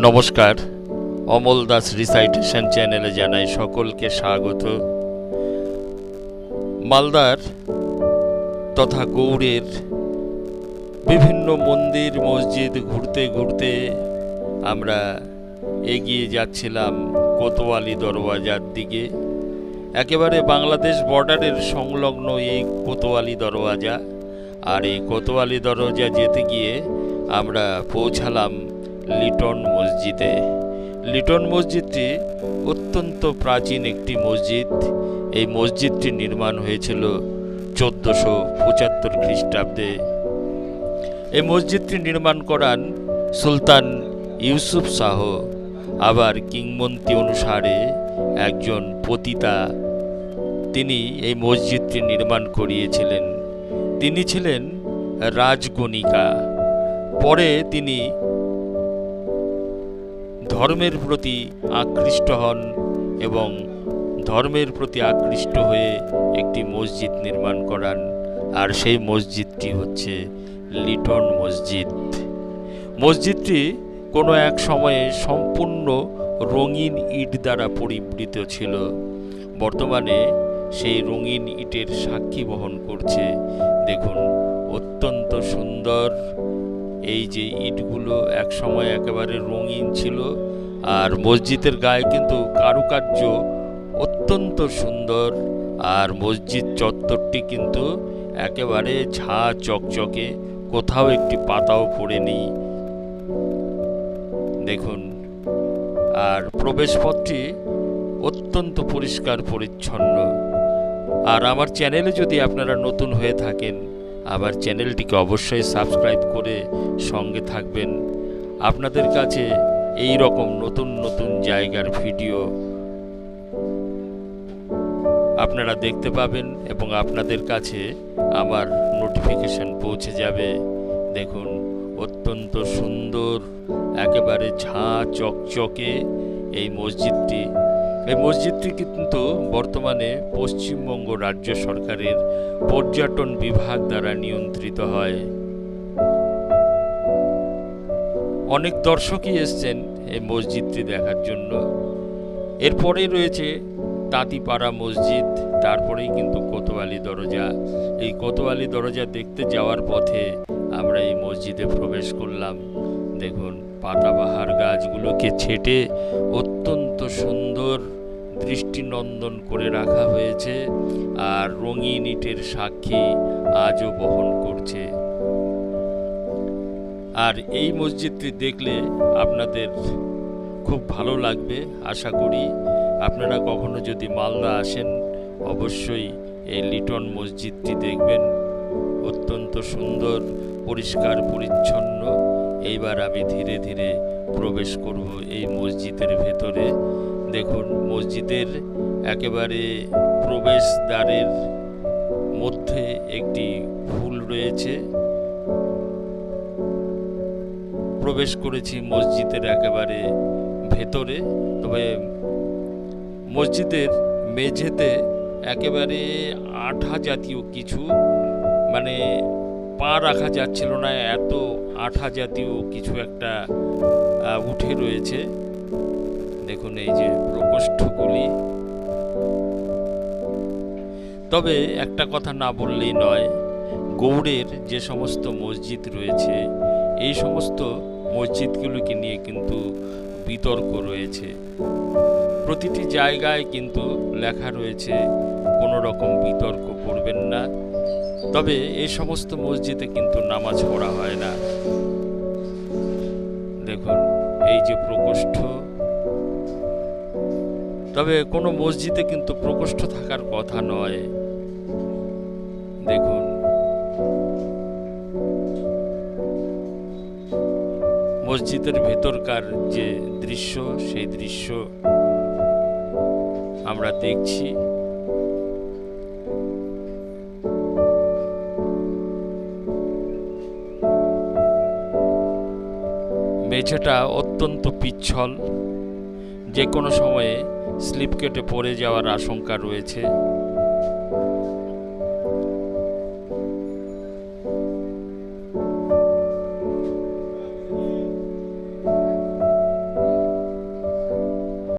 নমস্কার, অমল দাস রিসাইটেশন চ্যানেলে জানাই সকলকে স্বাগত। মালদার তথা গৌড়ের বিভিন্ন মন্দির মসজিদ ঘুরতে ঘুরতে আমরা এগিয়ে যাচ্ছিলাম কোতোয়ালি দরওয়াজার দিকে। একেবারে বাংলাদেশ বর্ডারের সংলগ্ন এই কোতোয়ালি দরওয়াজা। আর এই কোতোয়ালি দরওয়াজা যেতে গিয়ে আমরা পৌঁছালাম লিটন মসজিদে। লিটন মসজিদটি অত্যন্ত প্রাচীন একটি মসজিদ। এই মসজিদটি নির্মাণ হয়েছিল 1475 খ্রিস্টাব্দে। এই মসজিদটি নির্মাণ করান সুলতান ইউসুফ শাহ। আবার কিংবদন্তি অনুসারে একজন পতিতা তিনি এই মসজিদটি নির্মাণ করিয়েছিলেন। তিনি ছিলেন রাজগণিকা। পরে তিনি ধর্মের প্রতি আকৃষ্ট হন এবং ধর্মের প্রতি আকৃষ্ট হয়ে একটি মসজিদ নির্মাণ করান। আর সেই মসজিদটি হচ্ছে লিটন মসজিদ। মসজিদটি কোনো এক সময়ে সম্পূর্ণ রঙিন ইট দ্বারা পরিবৃত ছিল। বর্তমানে সেই রঙিন ইটের সাক্ষী বহন করছে। দেখুন, অত্যন্ত সুন্দর। এই যে ইটগুলো এক সময় একেবারে রঙিন ছিল। আর মসজিদের গায়ে কিন্তু কারুকার্য অত্যন্ত সুন্দর। আর মসজিদ চত্বরটি কিন্তু একেবারে ঝা চকচকে, কোথাও একটি পাতাও পড়েনি। দেখুন, আর প্রবেশপথটি অত্যন্ত পরিষ্কার পরিচ্ছন্ন। আর আমার চ্যানেলে যদি আপনারা নতুন হয়ে থাকেন, আমার চ্যানেলটিকে অবশ্যই সাবস্ক্রাইব করে সঙ্গে থাকবেন। আপনাদের কাছে এই রকম নতুন নতুন জায়গার ভিডিও আপনারা দেখতে পাবেন এবং আপনাদের কাছে আমার নোটিফিকেশন পৌঁছে যাবে। দেখুন, অত্যন্ত সুন্দর, একেবারে ঝাঁ চকচকে এই মসজিদটি। এই মসজিদটি কিন্তু বর্তমানে পশ্চিমবঙ্গ রাজ্য সরকারের পর্যটন বিভাগ দ্বারা নিয়ন্ত্রিত হয়। অনেক দর্শকই এসছেন এই মসজিদটি দেখার জন্য। এরপরেই রয়েছে তাঁতিপাড়া মসজিদ, তারপরেই কিন্তু কোতোয়ালি দরজা। এই কোতোয়ালি দরজা দেখতে যাওয়ার পথে আমরা এই মসজিদে প্রবেশ করলাম। দেখুন, পাতাবাহার গাছগুলোকে ছেটে অত্যন্ত সুন্দর দৃষ্টিনন্দন করে রাখা হয়েছে। আর রঙিন ইটের সাক্ষী আজও বহন করছে। আর এই মসজিদটি দেখলে আপনাদের খুব ভালো লাগবে। আশা করি আপনারা কখনো যদি মালদা আসেন, অবশ্যই এই লিটন মসজিদটি দেখবেন। অত্যন্ত সুন্দর, পরিষ্কার পরিচ্ছন্ন। এইবার আমি ধীরে ধীরে প্রবেশ করব এই মসজিদের ভেতরে। দেখুন, মসজিদের একেবারে প্রবেশদ্বারের মধ্যে একটি ফুল রয়েছে। প্রবেশ করেছি মসজিদের একেবারে ভেতরে। তবে মসজিদের মেঝেতে একেবারে আঠা জাতীয় কিছু, মানে পা রাখা যাচ্ছিল না, এত আঠা জাতীয় কিছু একটা উঠে রয়েছে। দেখুন, এই যে প্রকোষ্ঠগুলি। তবে একটা কথা না বললেই নয়, গৌড়ের যে সমস্ত মসজিদ রয়েছে, এই সমস্ত মসজিদগুলোকে নিয়ে কিন্তু বিতর্ক রয়েছে। প্রতিটি জায়গায় কিন্তু লেখা রয়েছে কোনো রকম বিতর্ক করবেন না। তবে এই সমস্ত মসজিদে কিন্তু নামাজ পড়া হয় না। দেখুন, এই যে প্রকোষ্ঠ। তবে কোনো মসজিদে কিন্তু প্রকোষ্ঠ থাকার কথা নয়। দেখুন, মসজিদের ভেতরকার যে দৃশ্য, সেই দৃশ্য আমরা দেখছি। মেঝেটা অত্যন্ত পিচ্ছল, যে কোনো সময়ে স্লিপ কেটে পড়ে যাওয়ার আশঙ্কা রয়েছে।